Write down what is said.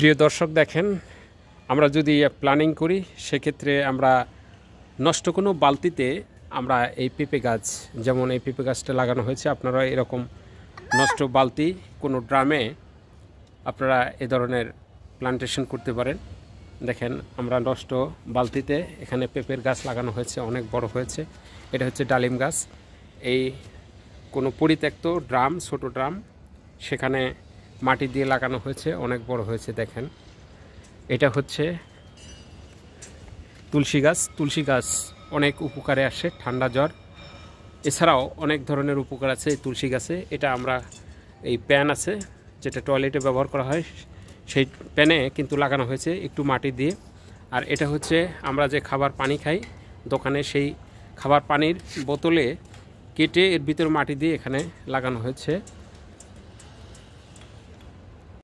প্রিয় দর্শক দেখেন, আমরা যদি প্ল্যানিং করি সেক্ষেত্রে আমরা নষ্ট কোনো বালতিতে আমরা এই পেঁপে গাছ, যেমন এই পেঁপে গাছটা লাগানো হয়েছে, আপনারা এরকম নষ্ট বালতি কোনো ড্রামে আপনারা এ ধরনের প্লান্টেশন করতে পারেন। দেখেন আমরা নষ্ট বালতিতে এখানে পেঁপের গাছ লাগানো হয়েছে, অনেক বড় হয়েছে। এটা হচ্ছে ডালিম গাছ। এই কোনো পরিত্যক্ত ড্রাম, ছোট ড্রাম, সেখানে মাটি দিয়ে লাগানো হয়েছে, অনেক বড় হয়েছে। দেখেন এটা হচ্ছে তুলসী গাছ। তুলসী গাছ অনেক উপকারে আসে, ঠান্ডা জ্বর এছাড়াও অনেক ধরনের উপকার আছে এই তুলসী গাছে। এটা আমরা এই প্যান আছে যেটা টয়লেটে ব্যবহার করা হয়, সেই প্যানে কিন্তু লাগানো হয়েছে একটু মাটি দিয়ে। আর এটা হচ্ছে আমরা যে খাবার পানি খাই দোকানে, সেই খাবার পানির বোতলে কেটে এর ভিতর মাটি দিয়ে এখানে লাগানো হয়েছে।